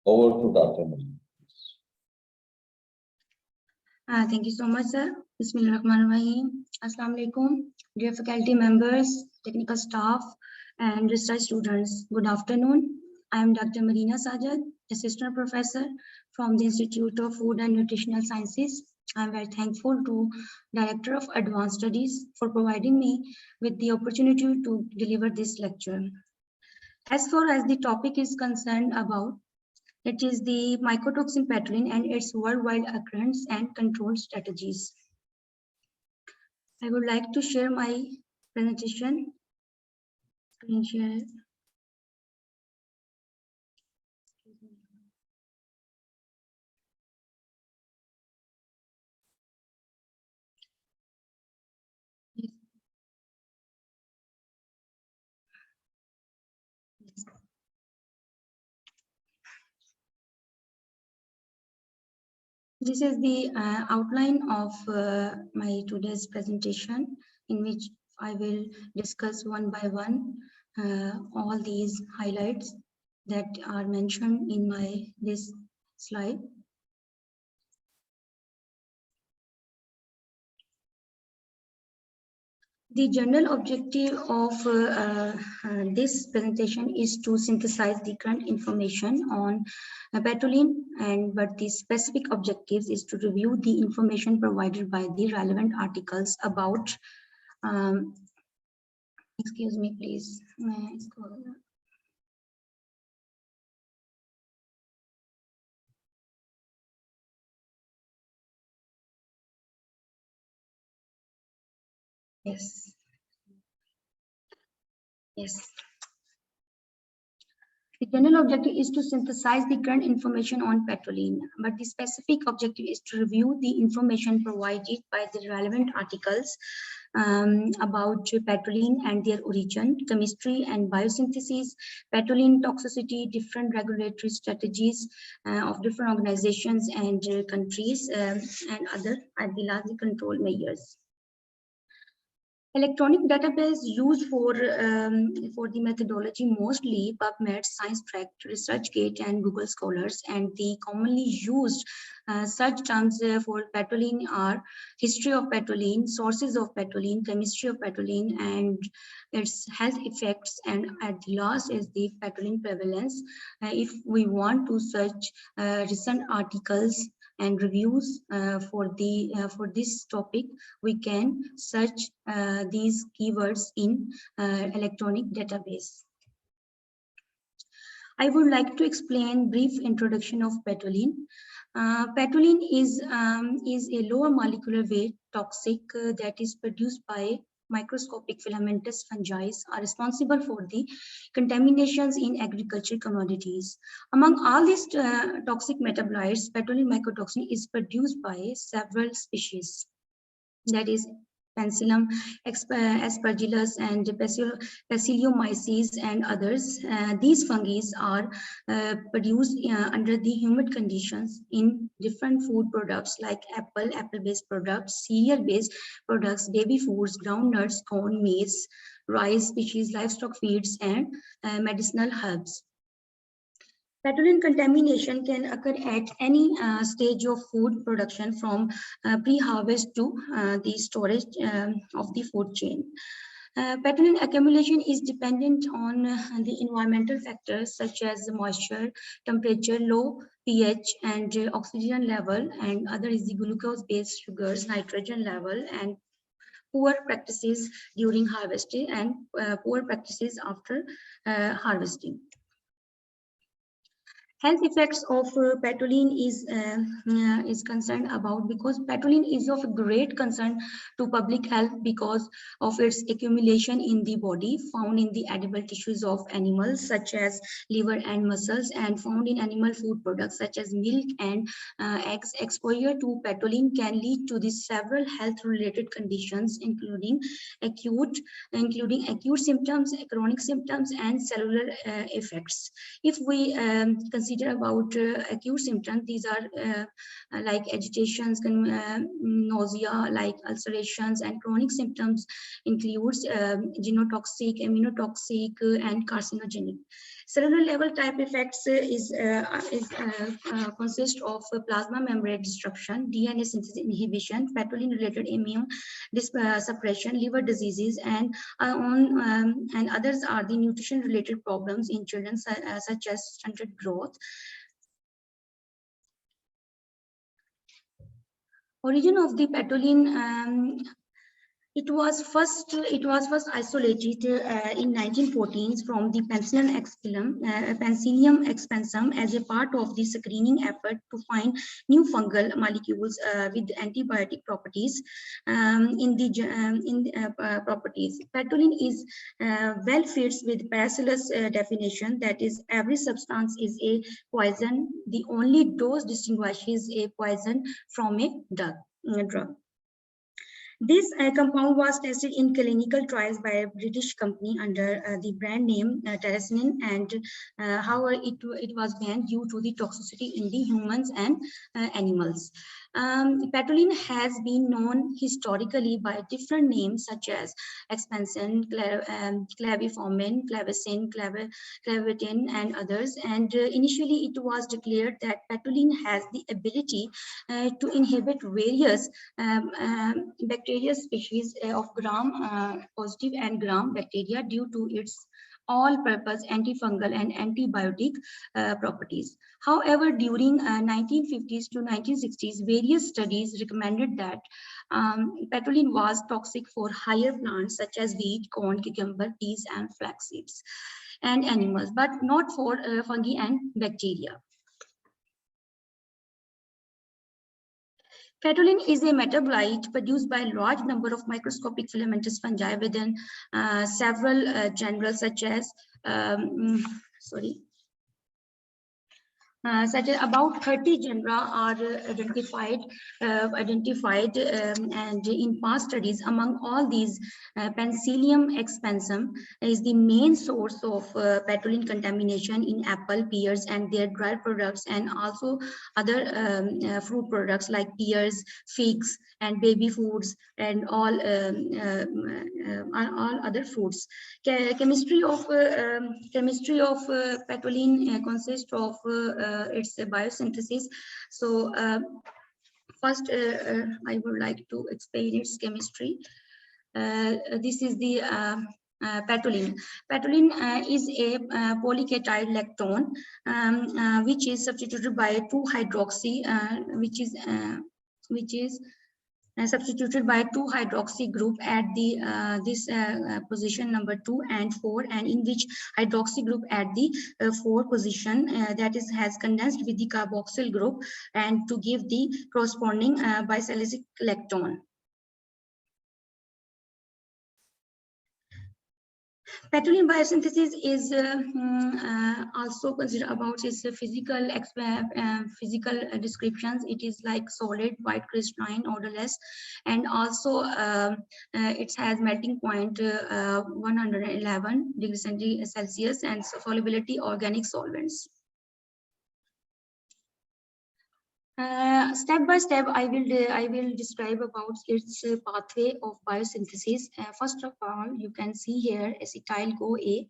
Over to Dr. Marina. Thank you so much, sir. Bismillahirrahmanirrahim. Assalamu alaikum, dear faculty members, technical staff, and research students. Good afternoon. I am Dr. Marina Sajad, Assistant Professor from the Institute of Food and Nutritional Sciences. I am very thankful to Director of Advanced Studies for providing me with the opportunity to deliver this lecture. As far as the topic is concerned about, it is the mycotoxin patulin and its worldwide occurrence and control strategies. I would like to share my presentation. Screen share. This is the outline of my today's presentation, in which I will discuss one by one all these highlights that are mentioned in this slide. The general objective of this presentation is to synthesize the current information on patulin, but the specific objectives is to review the information provided by the relevant articles about, excuse me please, Yes. The general objective is to synthesize the current information on patulin, but the specific objective is to review the information provided by the relevant articles about patulin and their origin, chemistry and biosynthesis, patulin toxicity, different regulatory strategies of different organizations and countries, and other ideological control measures. Electronic database used for the methodology mostly PubMed, ScienceTrack, ResearchGate, and Google Scholars, and the commonly used search terms for patulin are history of patulin, sources of patulin, chemistry of patulin, and its health effects, and at the last is the patulin prevalence. If we want to search recent articles and reviews for this topic, we can search these keywords in electronic database. I would like to explain brief introduction of patulin. Patulin is a lower molecular weight toxic that is produced by microscopic filamentous fungi are responsible for the contaminations in agricultural commodities. Among all these toxic metabolites, patulin mycotoxin is produced by several species, that is Penicillium, Aspergillus, and Bacillomyces, and others. These fungi are produced under the humid conditions in different food products like apple-based products, cereal-based products, baby foods, groundnuts, corn, maize, rice species, livestock feeds, and medicinal herbs. Patulin contamination can occur at any stage of food production, from pre-harvest to the storage of the food chain. Patulin accumulation is dependent on the environmental factors such as moisture, temperature, low pH, and oxygen level, and other is the glucose-based sugars, nitrogen level, and poor practices during harvesting and poor practices after harvesting. Health effects of patulin is concerned about, because patulin is of great concern to public health because of its accumulation in the body, found in the edible tissues of animals such as liver and muscles, and found in animal food products such as milk and eggs. Exposure to patulin can lead to the several health-related conditions, including acute symptoms, chronic symptoms, and cellular effects. If we consider about acute symptoms, these are like agitations, nausea, like ulcerations, and chronic symptoms includes genotoxic, immunotoxic, and carcinogenic. Cellular level type effects consist of plasma membrane disruption, DNA synthesis inhibition, patulin-related immune suppression, liver diseases, and others are the nutrition-related problems in children such as stunted growth. Origin of the patulin. It was first isolated in 1914s from the Penicillium expansum as a part of the screening effort to find new fungal molecules with antibiotic properties properties. Patulin is well fits with Paracelsus definition, that is, every substance is a poison. The only dose distinguishes a poison from a drug. This compound was tested in clinical trials by a British company under the brand name Terracinin, and however, it was banned due to the toxicity in the humans and animals. Patulin has been known historically by different names such as expansin, claviformin, clavicin, clavitin, and others. And initially, it was declared that patulin has the ability to inhibit various bacteria species of gram-positive and gram bacteria due to its all-purpose antifungal and antibiotic properties. However, during 1950s to 1960s, various studies recommended that patulin was toxic for higher plants such as wheat, corn, cucumber, peas, and flax seeds, and animals, but not for fungi and bacteria. Patulin is a metabolite produced by a large number of microscopic filamentous fungi within several genera, such as about 30 genera are identified, and in past studies. Among all these, Penicillium expansum is the main source of patulin contamination in apple, pears, and their dried products, and also other fruit products like pears, figs, and baby foods, and all other fruits. Chemistry of patulin consists of its biosynthesis. So first, I would like to explain its chemistry. This is the patulin. Patulin is a polycatyl lactone, which is substituted by 2-hydroxy, which is substituted by 2-hydroxy group at the position number 2 and 4, and in which hydroxy group at the 4 position, that is, has condensed with the carboxyl group, and to give the corresponding bisalicylic lactone. Patulin biosynthesis is also considered about its physical descriptions. It is like solid, white, crystalline, odorless, and also it has melting point 111 degrees Celsius, and solubility organic solvents. Step by step, I will describe about its pathway of biosynthesis. First of all, you can see here acetyl-CoA.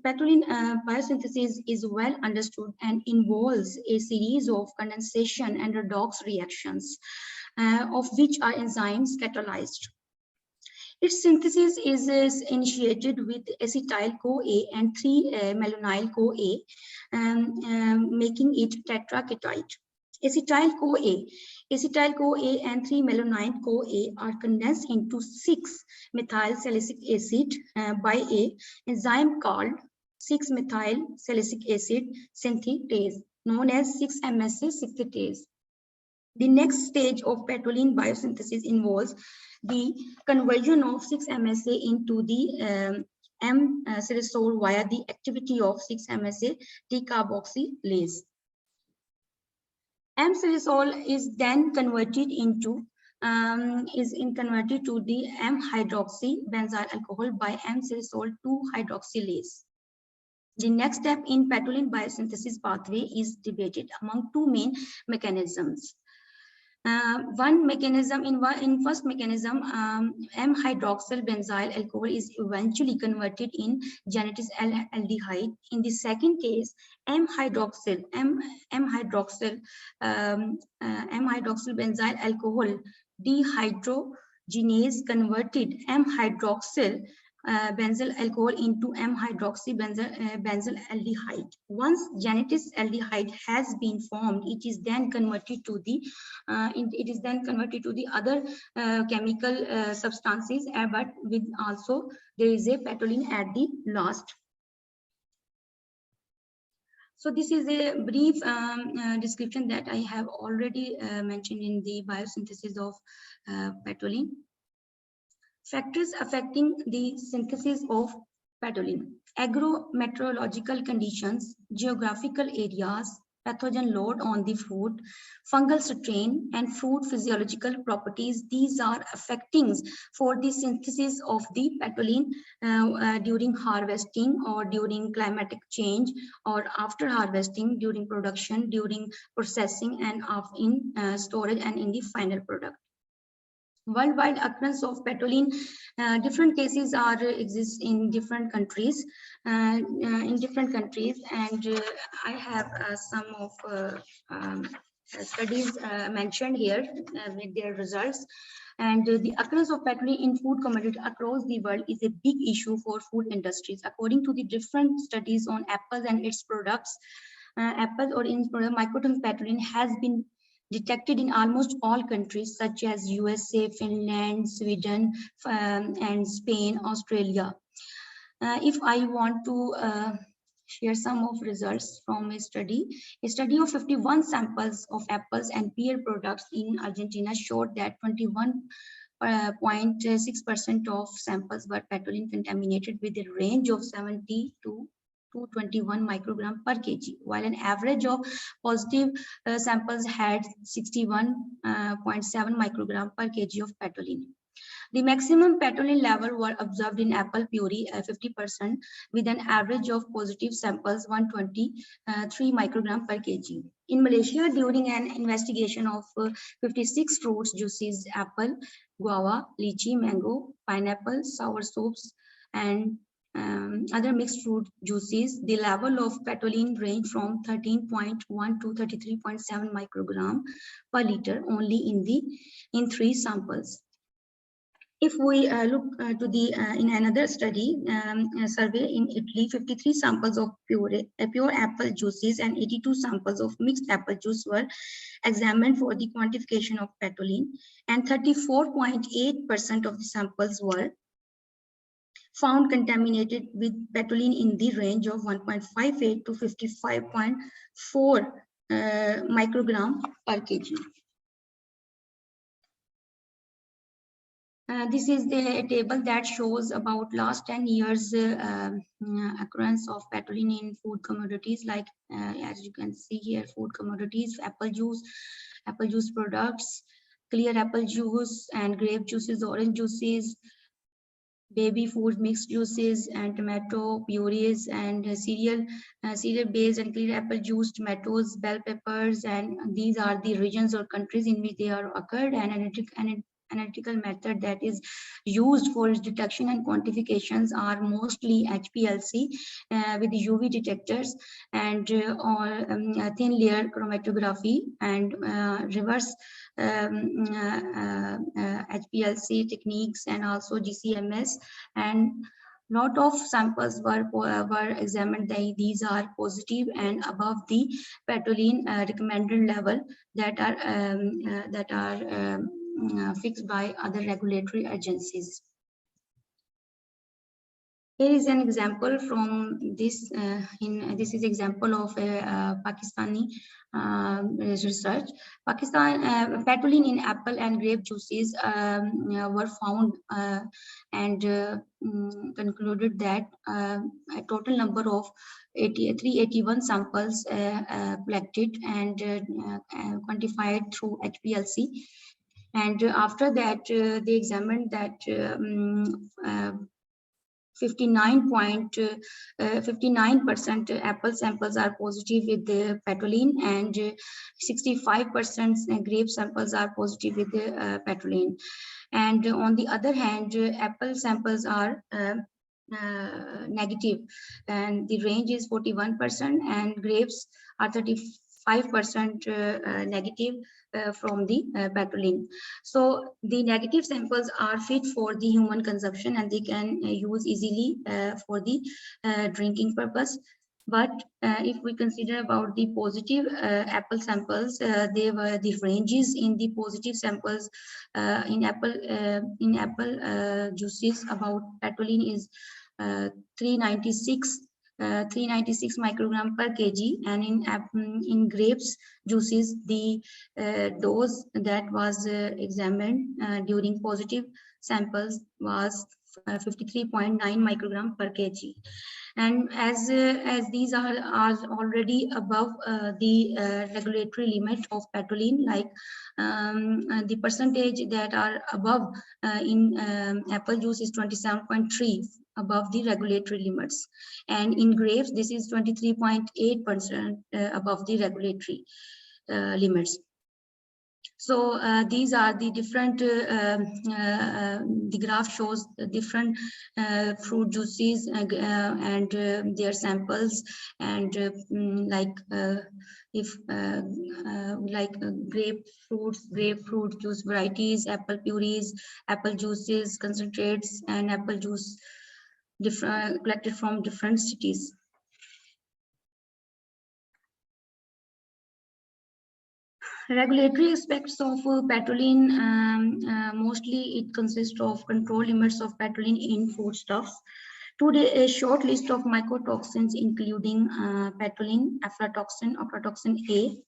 Patulin biosynthesis is well understood and involves a series of condensation and redox reactions, of which are enzymes catalyzed. Its synthesis is initiated with acetyl-CoA and 3-malonyl-CoA, making it tetraketyte. Acetyl-CoA and 3-malonyl-CoA are condensed into 6-methyl salicylic acid by a enzyme called 6-methyl salicylic acid synthetase, known as 6-MSA synthetase. The next stage of patulin biosynthesis involves the conversion of 6-MSA into the M-silicol via the activity of 6-MSA decarboxylase. M-silicol is then converted into converted to the M-hydroxy benzyl alcohol by M-silicol 2-hydroxylase. The next step in patulin biosynthesis pathway is debated among two main mechanisms. One mechanism in first mechanism, M-hydroxyl benzyl alcohol is eventually converted in genetics aldehyde. In the second case, M-hydroxyl benzyl alcohol dehydrogenase converted M-hydroxyl benzyl alcohol into M-hydroxy benzyl aldehyde. Once genetics aldehyde has been formed, it is then converted to the other chemical substances, but with also there is a patulin at the last. So this is a brief description that I have already mentioned in the biosynthesis of patulin. Factors affecting the synthesis of patulin: agrometeorological conditions, geographical areas, pathogen load on the fruit, fungal strain, and fruit physiological properties. These are affecting for the synthesis of the patulin during harvesting or during climatic change, or after harvesting, during production, during processing, and in storage and in the final product. Worldwide occurrence of patulin, different cases exist in different countries. And I have some of studies mentioned here with their results. And the occurrence of patulin in food commodity across the world is a big issue for food industries. According to the different studies on apples and its products, apples or in Mycontox patulin has been detected in almost all countries such as USA, Finland, Sweden, and Spain, Australia. If I want to share some of results from a study of 51 samples of apples and pear products in Argentina showed that 21.6% of samples were patulin contaminated with a range of 70 to 221 microgram per kg, while an average of positive samples had 61.7 microgram per kg of patulin. The maximum patulin level were observed in apple puree 50%, with an average of positive samples 123 microgram per kg. In Malaysia, during an investigation of 56 fruits juices, apple, guava, lychee, mango, pineapple, sour soaps, and other mixed fruit juices, the level of patulin ranged from 13.1 to 33.7 microgram per liter only in 3 samples. If we look to the in another study, survey in Italy, 53 samples of pure apple juices and 82 samples of mixed apple juice were examined for the quantification of patulin, and 34.8% of the samples were found contaminated with patulin in the range of 1.58 to 55.4 microgram per kg. This is the table that shows about last 10 years occurrence of patulin in food commodities, like as you can see here, food commodities, apple juice products, clear apple juice and grape juices, orange juices, baby food mixed juices, and tomato purees, and cereal based and clear apple juice, tomatoes, bell peppers, and these are the regions or countries in which they are occurred, and analytical method that is used for its detection and quantifications are mostly HPLC with UV detectors, and thin layer chromatography, and reverse HPLC techniques, and also GCMS, and lot of samples were examined. These are positive and above the patulin recommended level that are fixed by other regulatory agencies. Here is an example from this. This is example of a Pakistani research. Patulin in apple and grape juices were found and concluded that a total number of 381 samples collected and quantified through HPLC. And after that, they examined that 59% apple samples are positive with the patulin, and 65% grape samples are positive with the patulin. And on the other hand, apple samples are negative, and the range is 41%, and grapes are 35% negative from the patulin. So the negative samples are fit for the human consumption, and they can use easily for the drinking purpose. But if we consider about the positive apple samples, there were the ranges in the positive samples in apple juices about patulin is 396 microgram per kg, and in grapes juices the dose that was examined during positive samples was 53.9 microgram per kg. And as these are already above the regulatory limit of patulin, like the percentage that are above in apple juice is 27.3, above the regulatory limits, and in grapes this is 23.8% above the regulatory limits. So these are the different, the graph shows the different fruit juices and their samples, and like grapefruit juice varieties, apple purees, apple juices, concentrates, and apple juice collected from different cities. Regulatory aspects of patulin, mostly it consists of control limits of patulin in foodstuffs. Today, a short list of mycotoxins including patulin, aflatoxin, ochratoxin A,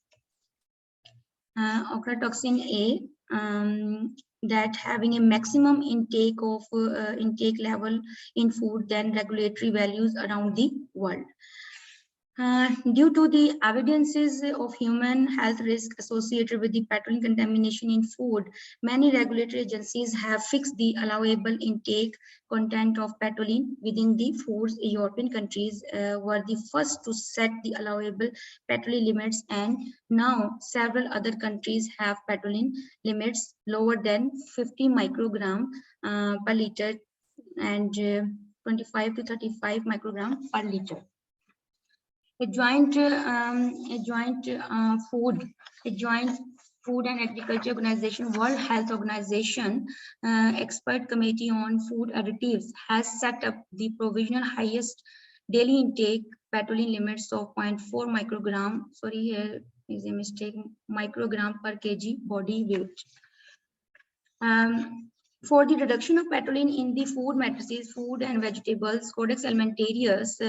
that having a maximum intake level in food than regulatory values around the world. Due to the evidences of human health risk associated with the patulin contamination in food, many regulatory agencies have fixed the allowable intake content of patulin within the foods. European countries were the first to set the allowable patulin limits, and now several other countries have patulin limits lower than 50 microgram per liter and 25 to 35 microgram per liter. A joint food and agriculture organization, World Health Organization expert committee on food additives has set up the provisional highest daily intake patulin limits of 0.4 microgram. Sorry, here is a mistake. Microgram per kg body weight. For the reduction of patulin in the food matrices, food and vegetables, Codex Alimentarius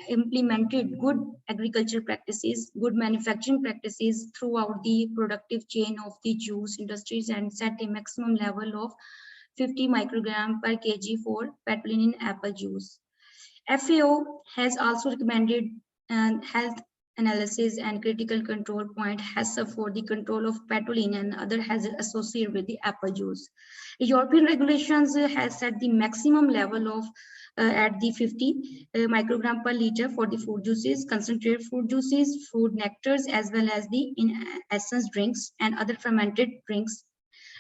implemented good agriculture practices, good manufacturing practices throughout the productive chain of the juice industries, and set a maximum level of 50 microgram per kg for patulin in apple juice. FAO has also recommended health analysis and critical control point HACCP for the control of patulin and other hazards associated with the apple juice. European regulations has set the maximum level of at the 50 microgram per liter for the fruit juices, concentrated fruit juices, fruit nectars, as well as the in essence drinks and other fermented drinks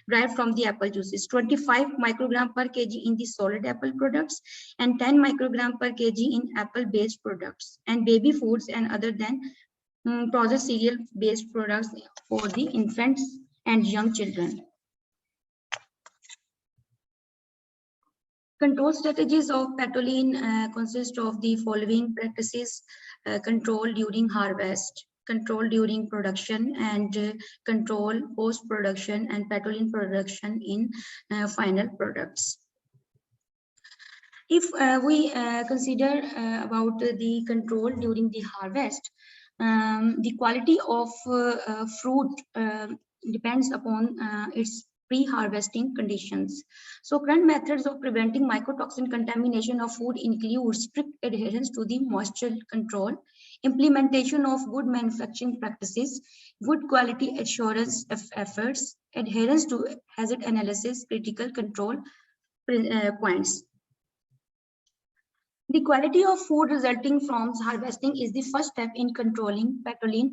derived from the apple juices. 25 microgram per kg in the solid apple products, and 10 microgram per kg in apple based products, and baby foods and other than processed cereal based products for the infants and young children. Control strategies of patulin consist of the following practices: control during harvest, control during production, and control post-production and patulin production in final products. If we consider about the control during the harvest, the quality of fruit depends upon its pre-harvesting conditions. So current methods of preventing mycotoxin contamination of food include strict adherence to the moisture control, implementation of good manufacturing practices, good quality assurance efforts, adherence to hazard analysis, critical control points. The quality of food resulting from harvesting is the first step in controlling patulin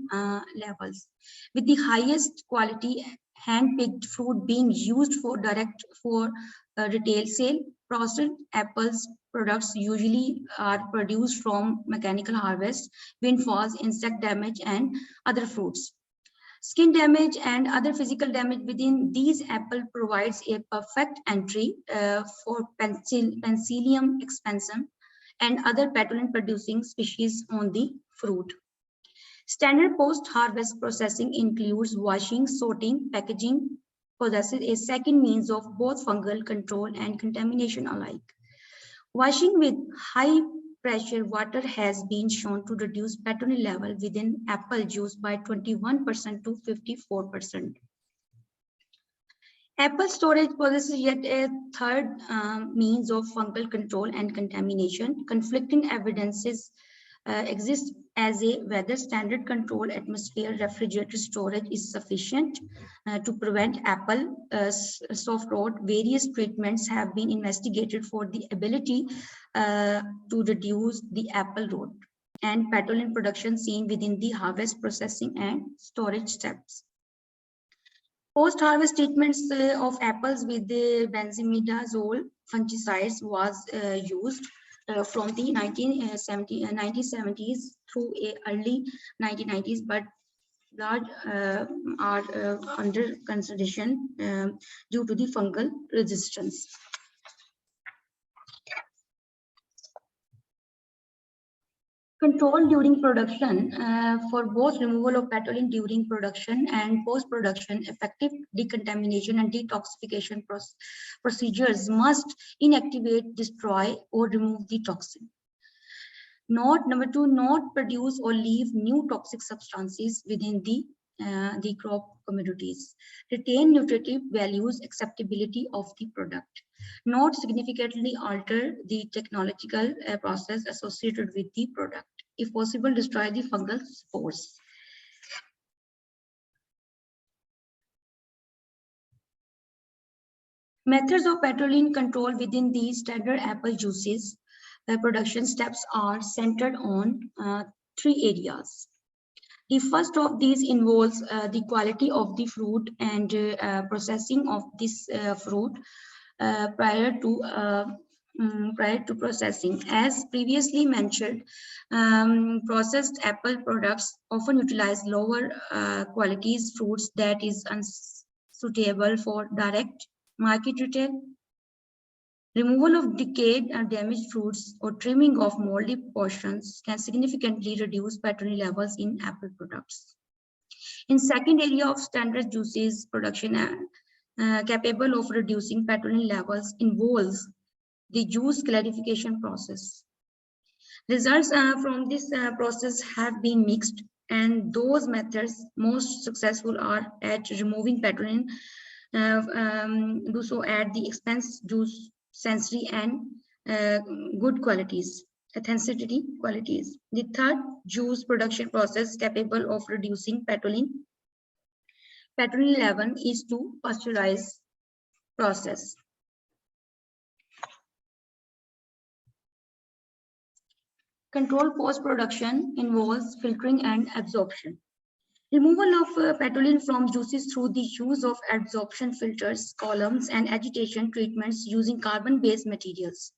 levels. With the highest quality hand-picked fruit being used for retail sale, processed apples products usually are produced from mechanical harvest, windfalls, insect damage, and other fruits. Skin damage and other physical damage within these apple provides a perfect entry for Penicillium expansum and other patulin producing species on the fruit. Standard post-harvest processing includes washing, sorting, packaging, possesses a second means of both fungal control and contamination alike. Washing with high pressure water has been shown to reduce patulin level within apple juice by 21% to 54%. Apple storage possesses yet a third means of fungal control and contamination. Conflicting evidences exist as a whether standard control atmosphere refrigerator storage is sufficient to prevent apple soft rot. Various treatments have been investigated for the ability to reduce the apple rot and patulin production seen within the harvest, processing, and storage steps. Post-harvest treatments of apples with the benzimidazole fungicides was used from the 1970s through early 1990s, but large are under consideration due to the fungal resistance. Control during production for both removal of patulin during production and post-production, effective decontamination and detoxification procedures must inactivate, destroy, or remove the toxin. Number two, not produce or leave new toxic substances within the crop commodities. Retain nutritive values, acceptability of the product. Not significantly alter the technological process associated with the product. If possible, destroy the fungal spores. Methods of patulin control within the standard apple juices production steps are centered on three areas. The first of these involves the quality of the fruit and processing of this fruit prior to processing. As previously mentioned, processed apple products often utilize lower qualities fruits that is unsuitable for direct market retail. Removal of decayed or damaged fruits or trimming of moldy portions can significantly reduce patulin levels in apple products. In second area of standard juices production capable of reducing patulin levels involves the juice clarification process. Results from this process have been mixed, and those methods most successful are at removing patulin do so at the expense juice sensory and good qualities, authenticity qualities. The third juice production process capable of reducing patulin level is to pasteurize process. Control post-production involves filtering and absorption. Removal of patulin from juices through the use of absorption filters, columns, and agitation treatments using carbon-based materials.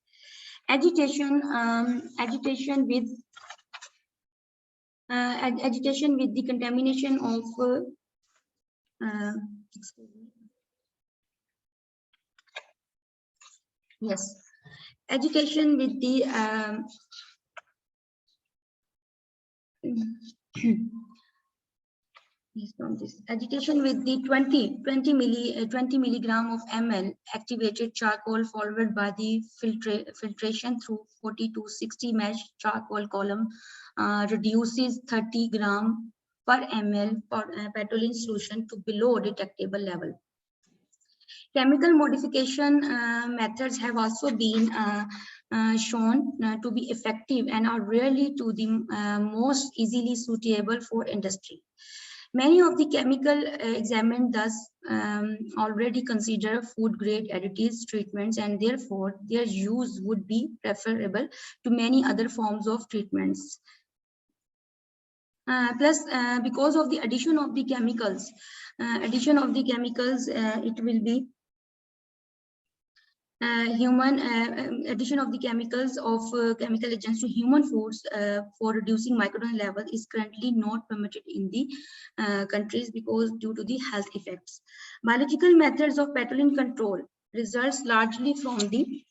Agitation with the contamination of agitation with the agitation with the 20 milligram of ml activated charcoal followed by the filtration through 40 to 60 mesh charcoal column reduces 30 gram per ml patulin solution to below detectable level. Chemical modification methods have also been shown to be effective and are rarely to the most easily suitable for industry. Many of the chemical examined thus already consider food grade additives treatments, and therefore their use would be preferable to many other forms of treatments. Plus, because of the addition of the chemicals, it will be addition of the chemicals of chemical agents to human foods for reducing mycotoxin level is currently not permitted in the countries because due to the health effects. Biological methods of patulin control results largely from the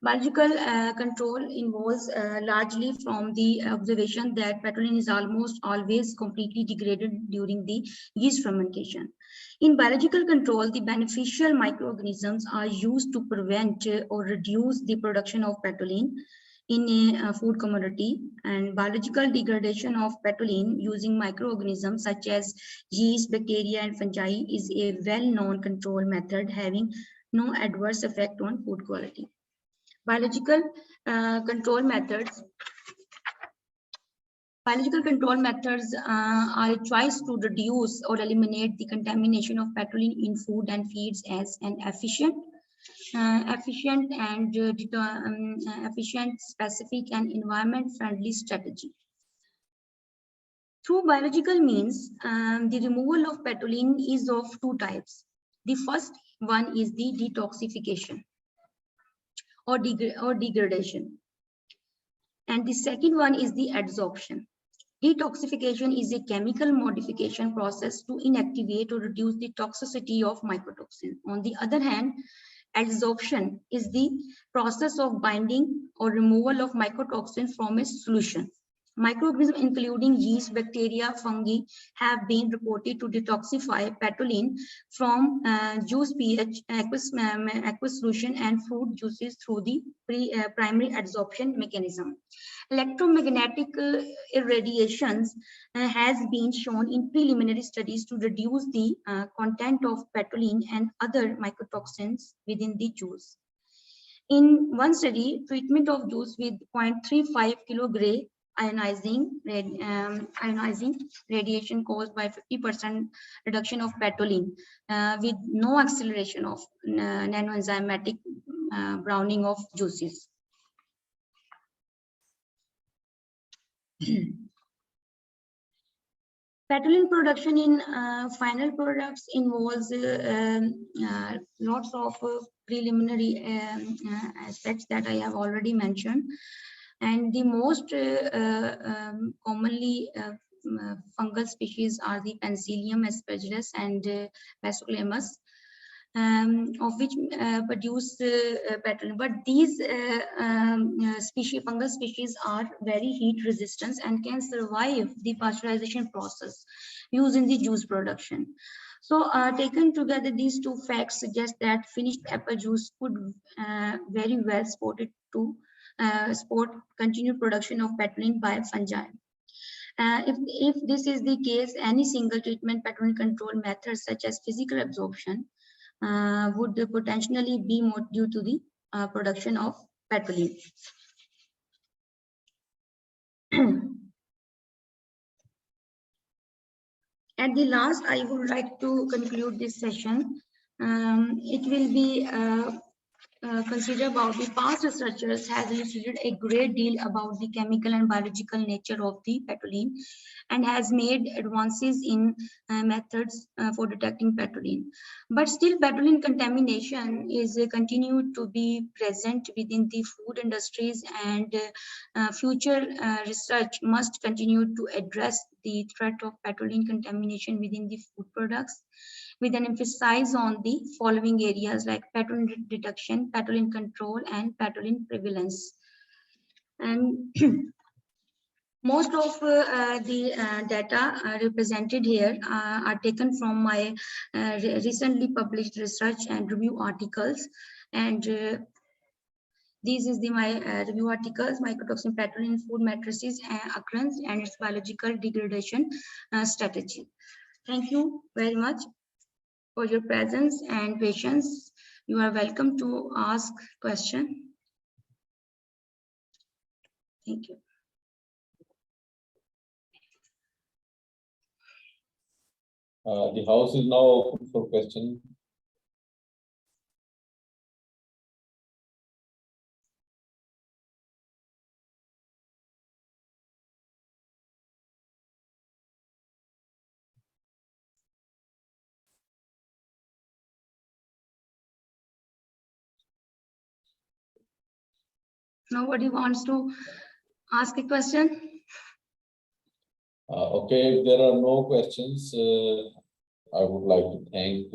biological control involves largely from the observation that patulin is almost always completely degraded during the yeast fermentation. In biological control, the beneficial microorganisms are used to prevent or reduce the production of patulin in a food commodity, and biological degradation of patulin using microorganisms such as yeast, bacteria, and fungi is a well-known control method having no adverse effect on food quality. Biological control methods are a choice to reduce or eliminate the contamination of patulin in food and feeds as an efficient, specific, and environment-friendly strategy. Through biological means, the removal of patulin is of two types. The first one is the detoxification or degradation, and the second one is the adsorption. Detoxification is a chemical modification process to inactivate or reduce the toxicity of mycotoxin. On the other hand, adsorption is the process of binding or removal of mycotoxin from a solution. Microorganisms including yeast, bacteria, fungi have been reported to detoxify patulin from juice pH, aqueous solution, and fruit juices through the primary adsorption mechanism. Electromagnetic irradiations has been shown in preliminary studies to reduce the content of patulin and other mycotoxins within the juice. In one study, treatment of juice with 0.35 kg ionizing radiation caused by 50% reduction of patulin with no acceleration of nanoenzymatic browning of juices. Patulin production in final products involves lots of preliminary aspects that I have already mentioned, and the most commonly fungal species are the Penicillium, Aspergillus, and Basiculamus, of which produce patulin. But these fungal species are very heat resistant and can survive the pasteurization process used in the juice production. So taken together, these two facts suggest that finished apple juice could very well support continued production of patulin by fungi. If this is the case, any single treatment patulin control methods such as physical absorption would potentially be more due to the production of patulin. At the last, I would like to conclude this session. It will be consider about the past researchers has elucidated a great deal about the chemical and biological nature of the patulin and has made advances in methods for detecting patulin. But still, patulin contamination is continued to be present within the food industries, and future research must continue to address the threat of patulin contamination within the food products, with an emphasis on the following areas like patulin detection, patulin control, and patulin prevalence. And most of the data represented here are taken from my recently published research and review articles. And this is my review articles: Mycotoxin patulin in food matrices, occurrence, and its biological degradation strategy. Thank you very much for your presence and patience. You are welcome to ask questions. Thank you. The house is now open for questions. Nobody wants to ask a question? Okay, if there are no questions, I would like to thank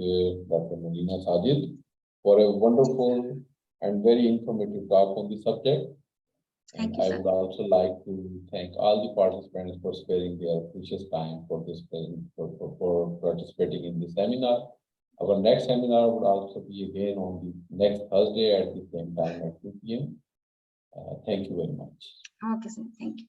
Dr. Melina Sajid for a wonderful and very informative talk on the subject. Thank And you, I sir. would also like to thank all the participants for sparing their precious time for this for participating in the seminar. Our next seminar would also be again on the next Thursday at the same time at 2 p.m. Thank you very much. Okay, sir. Thank you.